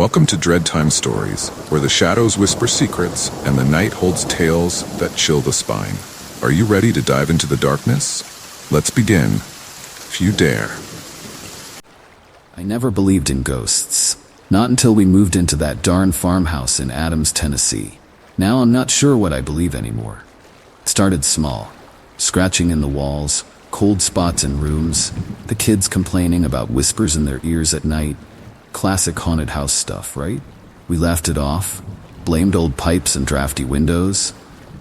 Welcome to Dread Time Stories, where the shadows whisper secrets and the night holds tales that chill the spine. Are you ready to dive into the darkness? Let's begin, if you dare. I never believed in ghosts. Not until we moved into that darn farmhouse in Adams, Tennessee. Now I'm not sure what I believe anymore. It started small. Scratching in the walls, cold spots in rooms, the kids complaining about whispers in their ears at night. Classic haunted house stuff, right? We laughed it off, blamed old pipes and drafty windows.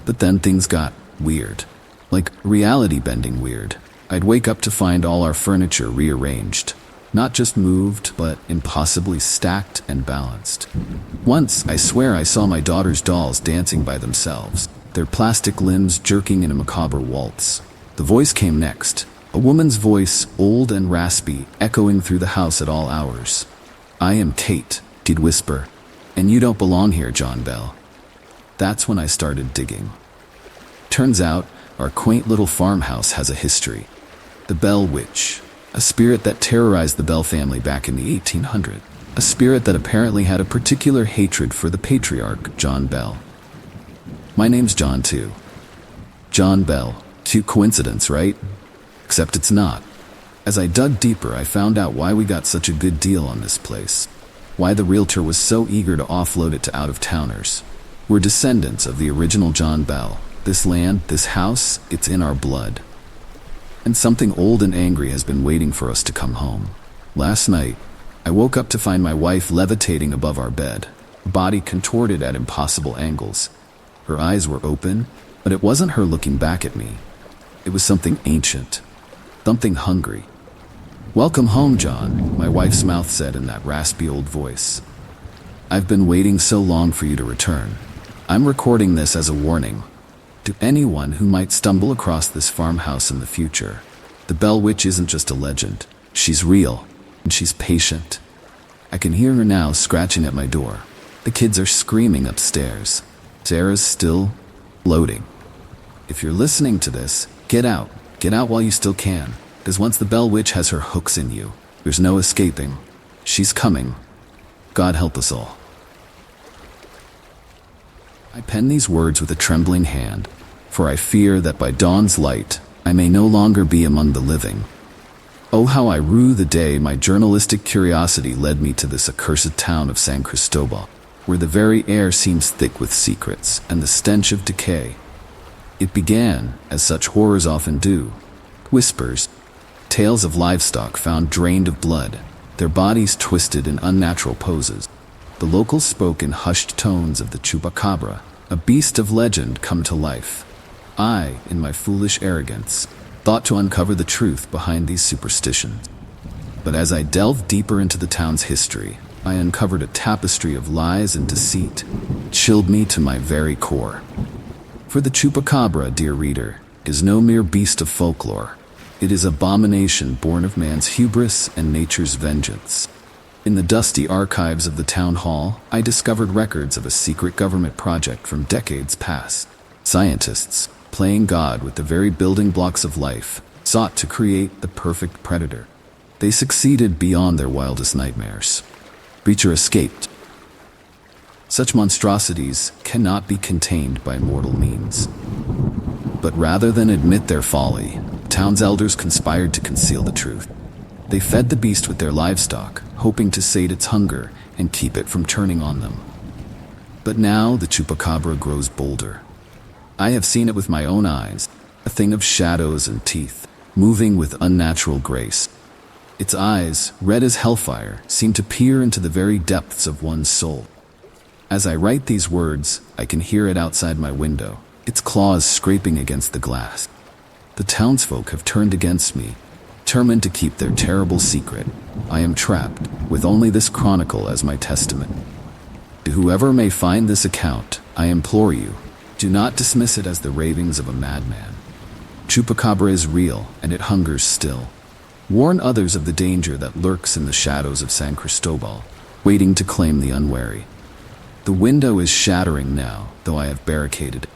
But then things got weird. Like reality-bending weird. I'd wake up to find all our furniture rearranged. Not just moved, but impossibly stacked and balanced. Once, I swear I saw my daughter's dolls dancing by themselves, their plastic limbs jerking in a macabre waltz. The voice came next, a woman's voice, old and raspy, echoing through the house at all hours. "I am Kate," she'd whisper, "and you don't belong here, John Bell." That's when I started digging. Turns out, our quaint little farmhouse has a history. The Bell Witch, a spirit that terrorized the Bell family back in the 1800s. A spirit that apparently had a particular hatred for the patriarch, John Bell. My name's John too. John Bell. Cute coincidence, right? Except it's not. As I dug deeper, I found out why we got such a good deal on this place. Why the realtor was so eager to offload it to out-of-towners. We're descendants of the original John Bell. This land, this house, it's in our blood. And something old and angry has been waiting for us to come home. Last night, I woke up to find my wife levitating above our bed, her body contorted at impossible angles. Her eyes were open, but it wasn't her looking back at me. It was something ancient, something hungry. "Welcome home, John," my wife's mouth said in that raspy old voice. "I've been waiting so long for you to return. I'm recording this as a warning to anyone who might stumble across this farmhouse in the future. The Bell Witch isn't just a legend. She's real, and she's patient. I can hear her now scratching at my door. The kids are screaming upstairs. Sarah's still loading. If you're listening to this, get out. Get out while you still can. Because once the Bell Witch has her hooks in you, there's no escaping. She's coming. God help us all." I pen these words with a trembling hand, for I fear that by dawn's light, I may no longer be among the living. Oh, how I rue the day my journalistic curiosity led me to this accursed town of San Cristobal, where the very air seems thick with secrets and the stench of decay. It began, as such horrors often do, whispers, tales of livestock found drained of blood, their bodies twisted in unnatural poses. The locals spoke in hushed tones of the Chupacabra, a beast of legend come to life. I, in my foolish arrogance, thought to uncover the truth behind these superstitions. But as I delved deeper into the town's history, I uncovered a tapestry of lies and deceit, chilled me to my very core. For the Chupacabra, dear reader, is no mere beast of folklore. It is abomination born of man's hubris and nature's vengeance. In the dusty archives of the town hall, I discovered records of a secret government project from decades past. Scientists, playing God with the very building blocks of life, sought to create the perfect predator. They succeeded beyond their wildest nightmares. Breacher escaped. Such monstrosities cannot be contained by mortal means. But rather than admit their folly, town's elders conspired to conceal the truth. They fed the beast with their livestock, hoping to sate its hunger and keep it from turning on them. But now the Chupacabra grows bolder. I have seen it with my own eyes, a thing of shadows and teeth, moving with unnatural grace. Its eyes, red as hellfire, seem to peer into the very depths of one's soul. As I write these words, I can hear it outside my window, its claws scraping against the glass. The townsfolk have turned against me, determined to keep their terrible secret. I am trapped, with only this chronicle as my testament. To whoever may find this account, I implore you, do not dismiss it as the ravings of a madman. Chupacabra is real, and it hungers still. Warn others of the danger that lurks in the shadows of San Cristobal, waiting to claim the unwary. The window is shattering now, though I have barricaded it.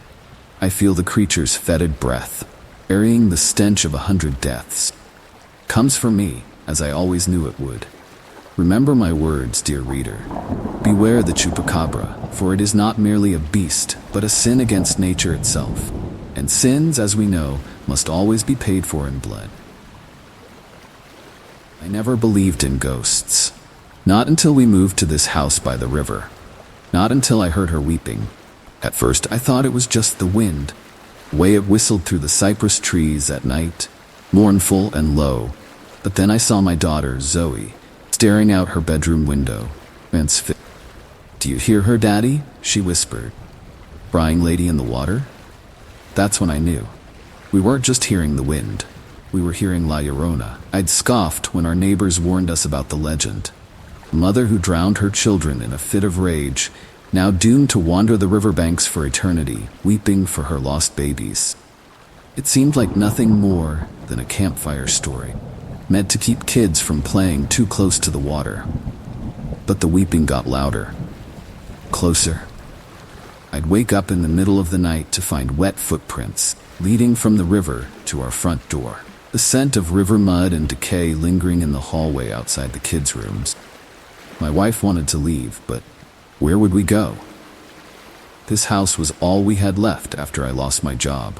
I feel the creature's fetid breath, carrying the stench of 100 deaths. Comes for me, as I always knew it would. Remember my words, dear reader. Beware the Chupacabra, for it is not merely a beast, but a sin against nature itself. And sins, as we know, must always be paid for in blood. I never believed in ghosts. Not until we moved to this house by the river. Not until I heard her weeping. At first, I thought it was just the wind. The way it whistled through the cypress trees at night, mournful and low. But then I saw my daughter, Zoe, staring out her bedroom window. "Do you hear her, Daddy?" she whispered. "Crying lady in the water?" That's when I knew. We weren't just hearing the wind. We were hearing La Llorona. I'd scoffed when our neighbors warned us about the legend. A mother who drowned her children in a fit of rage, now doomed to wander the riverbanks for eternity, weeping for her lost babies. It seemed like nothing more than a campfire story, meant to keep kids from playing too close to the water. But the weeping got louder. Closer. I'd wake up in the middle of the night to find wet footprints leading from the river to our front door. The scent of river mud and decay lingering in the hallway outside the kids' rooms. My wife wanted to leave, but where would we go? This house was all we had left after I lost my job.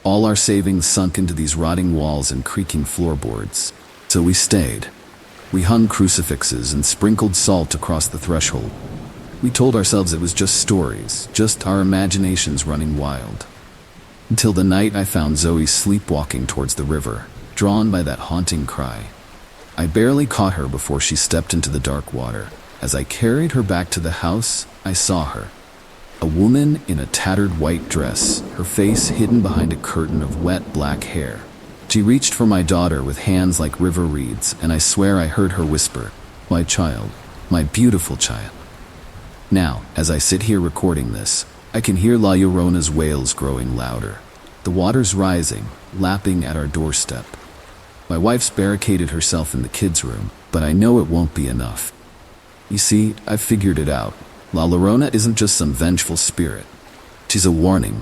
All our savings sunk into these rotting walls and creaking floorboards. So we stayed. We hung crucifixes and sprinkled salt across the threshold. We told ourselves it was just stories, just our imaginations running wild. Until the night I found Zoe sleepwalking towards the river, drawn by that haunting cry. I barely caught her before she stepped into the dark water. As I carried her back to the house, I saw her. A woman in a tattered white dress, her face hidden behind a curtain of wet black hair. She reached for my daughter with hands like river reeds, and I swear I heard her whisper, "My child, my beautiful child." Now, as I sit here recording this, I can hear La Llorona's wails growing louder. The water's rising, lapping at our doorstep. My wife's barricaded herself in the kids' room, but I know it won't be enough. You see, I've figured it out. La Llorona isn't just some vengeful spirit. She's a warning,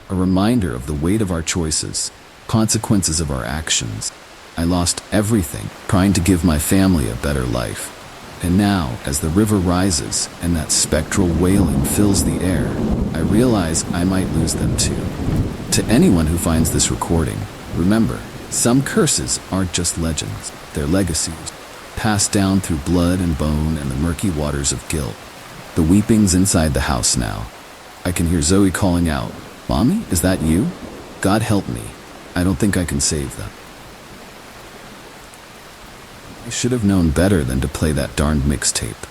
a reminder of the weight of our choices, consequences of our actions. I lost everything trying to give my family a better life. And now, as the river rises and that spectral wailing fills the air, I realize I might lose them too. To anyone who finds this recording, remember, some curses aren't just legends, they're legacies, passed down through blood and bone and the murky waters of guilt. The weeping's inside the house now. I can hear Zoe calling out, "Mommy, is that you? God help me. I don't think I can save them." I should have known better than to play that darned mixtape.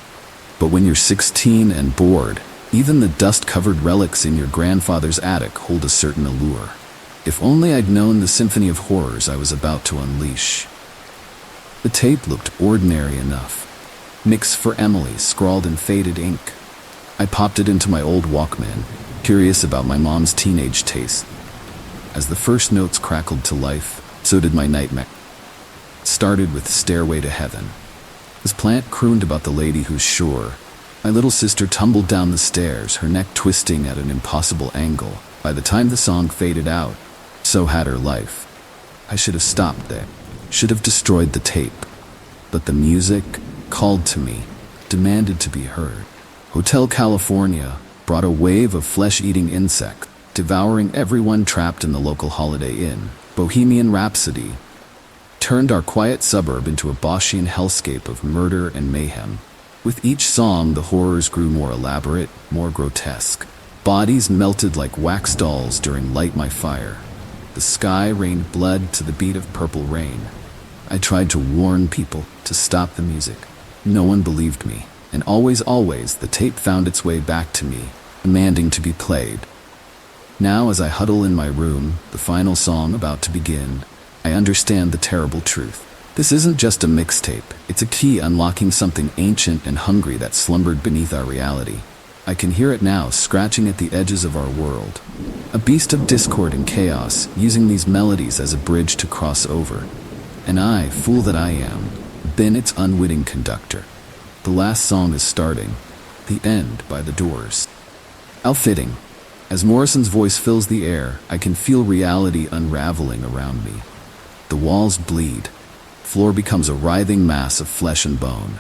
But when you're 16 and bored, even the dust-covered relics in your grandfather's attic hold a certain allure. If only I'd known the symphony of horrors I was about to unleash. The tape looked ordinary enough. Mix for Emily scrawled in faded ink. I popped it into my old Walkman, curious about my mom's teenage taste. As the first notes crackled to life, so did my nightmare. It started with Stairway to Heaven. As Plant crooned about the lady who's sure, my little sister tumbled down the stairs, her neck twisting at an impossible angle. By the time the song faded out, so had her life. I should have stopped there, should have destroyed the tape. But the music called to me, demanded to be heard. Hotel California brought a wave of flesh-eating insects, devouring everyone trapped in the local Holiday Inn. Bohemian Rhapsody turned our quiet suburb into a Boschian hellscape of murder and mayhem. With each song, the horrors grew more elaborate, more grotesque. Bodies melted like wax dolls during Light My Fire. The sky rained blood to the beat of Purple Rain. I tried to warn people to stop the music. No one believed me, and always, the tape found its way back to me, demanding to be played. Now, as I huddle in my room, the final song about to begin, I understand the terrible truth. This isn't just a mixtape, it's a key unlocking something ancient and hungry that slumbered beneath our reality. I can hear it now, scratching at the edges of our world. A beast of discord and chaos, using these melodies as a bridge to cross over. And I, fool that I am, been its unwitting conductor. The last song is starting, the end by the Doors. Outfitting. As Morrison's voice fills the air, I can feel reality unraveling around me. The walls bleed. Floor becomes a writhing mass of flesh and bone.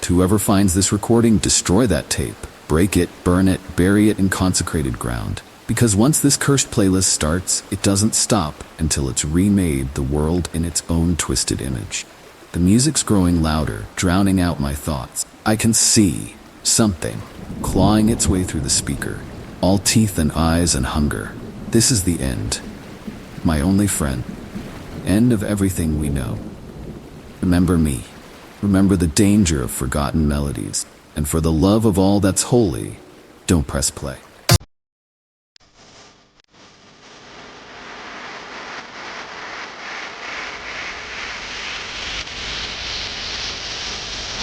Whoever finds this recording, destroy that tape. Break it, burn it, bury it in consecrated ground. Because once this cursed playlist starts, it doesn't stop until it's remade the world in its own twisted image. The music's growing louder, drowning out my thoughts. I can see something clawing its way through the speaker, all teeth and eyes and hunger. This is the end. My only friend. End of everything we know. Remember me. Remember the danger of forgotten melodies. And for the love of all that's holy, don't press play.